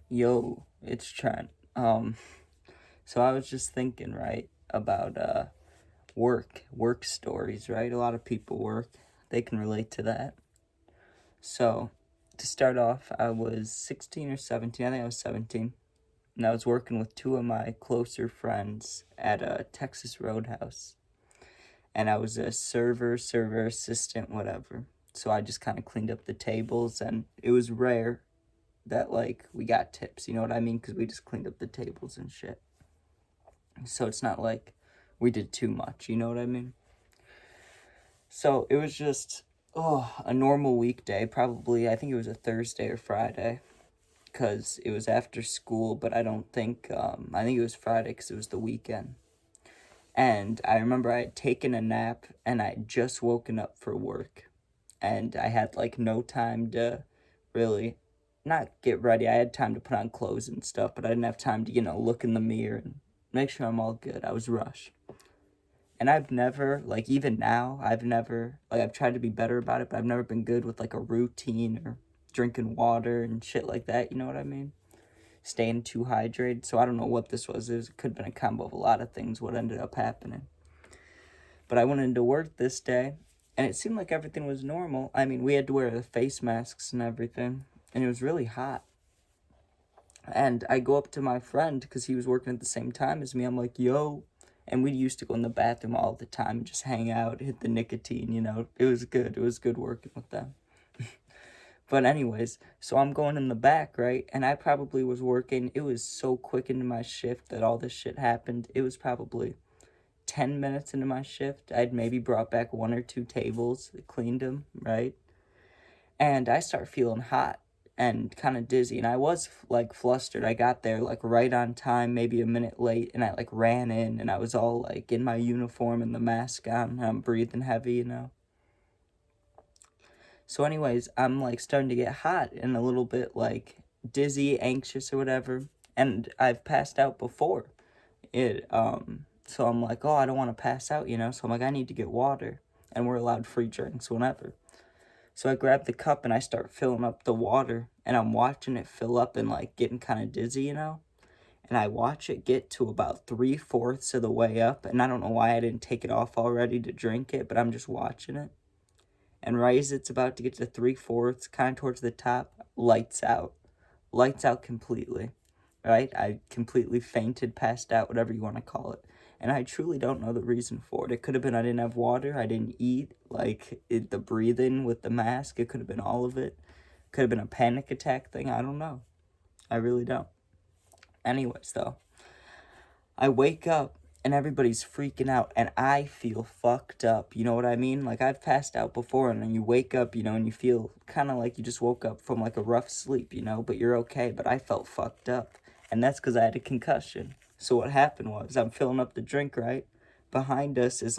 Yo, it's Trent. So I was just thinking, right, about work stories, right? A lot of people work. They can relate to that. So, to start off, I was 16 or 17. I think I was 17. And I was working with two of my closer friends at a Texas Roadhouse. And I was a server assistant, whatever. So I just kind of cleaned up the tables, and it was rare that we got tips, you know what I mean? Because we just cleaned up the tables and shit. So it's not like we did too much, you know what I mean? So it was just a normal weekday. Probably I think it was a Thursday or Friday, because it was after school. But I don't think I think it was Friday because it was the weekend. And I remember I had taken a nap and I had just woken up for work, and I had no time to really not get ready. I had time to put on clothes and stuff, but I didn't have time to, look in the mirror and make sure I'm all good. I was rushed. And I've never, even now, I've tried to be better about it, but I've never been good with, a routine or drinking water and shit like that, you know what I mean? Staying too hydrated. So I don't know what this was. It could have been a combo of a lot of things, what ended up happening. But I went into work this day, and it seemed like everything was normal. I mean, we had to wear the face masks and everything, and it was really hot. And I go up to my friend, because he was working at the same time as me. I'm like, yo. And we used to go in the bathroom all the time and just hang out, hit the nicotine, you know. It was good. It was good working with them. But anyways, so I'm going in the back, right? And I probably was working. It was so quick into my shift that all this shit happened. It was probably 10 minutes into my shift. I'd maybe brought back one or two tables, cleaned them, right? And I start feeling hot and kind of dizzy, and I was flustered. I got there right on time, maybe a minute late, and I ran in, and I was all in my uniform and the mask on, and I'm breathing heavy, you know. So anyways, I'm starting to get hot and a little bit dizzy, anxious or whatever, and I've passed out before. So I'm like, oh, I don't want to pass out, you know. So I'm like, I need to get water, and we're allowed free drinks whenever. So I grab the cup and I start filling up the water, and I'm watching it fill up and getting kind of dizzy, you know. And I watch it get to about 3/4 of the way up, and I don't know why I didn't take it off already to drink it, but I'm just watching it. And right as it's about to get to 3/4, kind of towards the top, lights out completely, right? I completely fainted, passed out, whatever you want to call it. And I truly don't know the reason for it. It could have been I didn't have water, I didn't eat, the breathing with the mask, it could have been all of it. Could have been a panic attack thing, I don't know. I really don't. Anyways, though, I wake up and everybody's freaking out and I feel fucked up. You know what I mean? I've passed out before, and then you wake up, you know, and you feel kind of like you just woke up from a rough sleep, you know, but you're okay. But I felt fucked up, and that's because I had a concussion. So what happened was I'm filling up the drink, right? Behind us is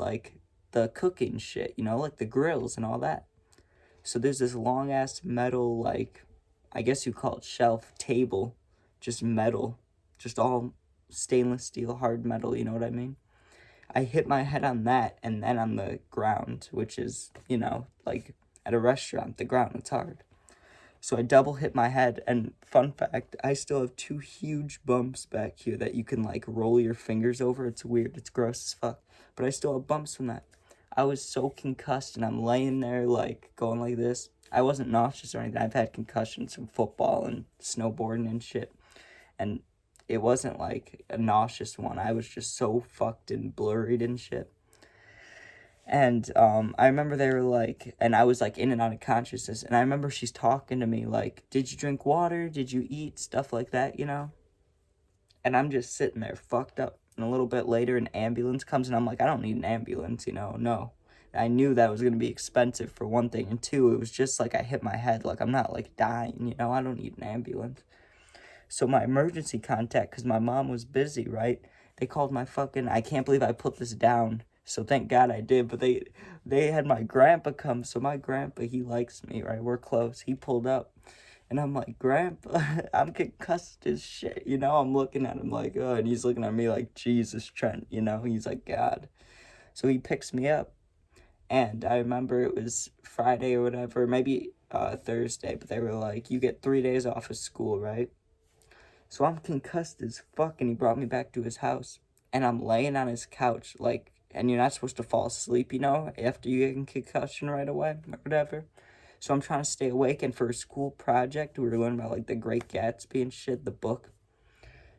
the cooking shit, you know, the grills and all that. So there's this long ass metal, I guess you call it shelf table, just metal, just all stainless steel, hard metal, you know what I mean? I hit my head on that and then on the ground, which is, you know, at a restaurant, the ground, it's hard. So I double hit my head, and fun fact, I still have two huge bumps back here that you can roll your fingers over. It's weird, it's gross as fuck, but I still have bumps from that. I was so concussed, and I'm laying there going like this. I wasn't nauseous or anything. I've had concussions from football and snowboarding and shit, and it wasn't a nauseous one. I was just so fucked and blurred and shit. And I remember they were and I was in and out of consciousness. And I remember she's talking to me did you drink water? Did you eat? Stuff like that, you know? And I'm just sitting there fucked up. And a little bit later, an ambulance comes, and I'm like, I don't need an ambulance, you know? No. I knew that was going to be expensive for one thing. And two, it was just I hit my head. I'm not dying, you know? I don't need an ambulance. So my emergency contact, because my mom was busy, right? They called my fucking, I can't believe I put this down. So thank God I did. But they had my grandpa come. So my grandpa, he likes me, right? We're close. He pulled up. And I'm like, Grandpa, I'm concussed as shit. You know, I'm looking at him oh. And he's looking at me like, Jesus, Trent. You know, he's like, God. So he picks me up. And I remember it was Friday or whatever, maybe Thursday. But they were like, you get 3 days off of school, right? So I'm concussed as fuck, and he brought me back to his house, and I'm laying on his couch, like, and you're not supposed to fall asleep, you know, after you get a concussion right away, or whatever. So I'm trying to stay awake, and for a school project, we were learning about, like, the Great Gatsby and shit, the book.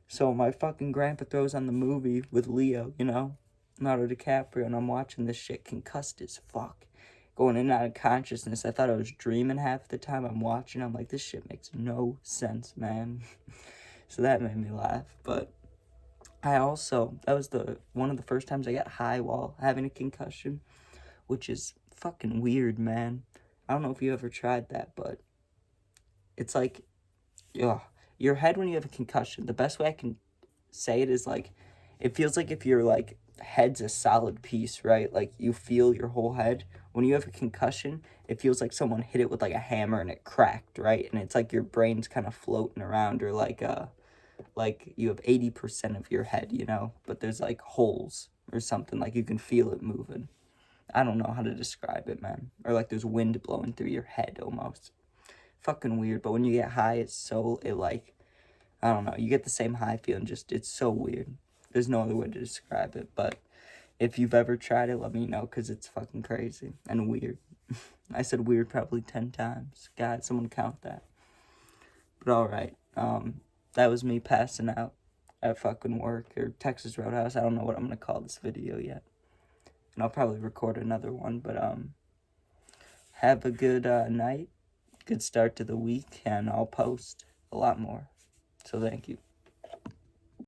So my fucking grandpa throws on the movie with Leo, you know, Leonardo DiCaprio, and I'm watching this shit concussed as fuck. Going in and out of consciousness. I thought I was dreaming half the time I'm watching. I'm like, this shit makes no sense, man. So that made me laugh. But that was one of the first times I got high while having a concussion, which is fucking weird, man. I don't know if you ever tried that, but it's like, ugh, your head when you have a concussion, the best way I can say it is like, it feels like if your like head's a solid piece, right? Like you feel your whole head. When you have a concussion, it feels like someone hit it with like a hammer and it cracked, right? And it's like your brain's kind of floating around, or like you have 80% of your head, you know, but there's like holes or something, like you can feel it moving. I don't know how to describe it, man. Or like there's wind blowing through your head almost. Fucking weird, but when you get high, I don't know, you get the same high feeling, just, it's so weird. There's no other way to describe it, but if you've ever tried it, let me know, because it's fucking crazy and weird. I said weird probably 10 times. God, someone count that. But alright, that was me passing out at fucking work, or Texas Roadhouse. I don't know what I'm gonna call this video yet. And I'll probably record another one, but, have a good, night, good start to the week, and I'll post a lot more. So thank you.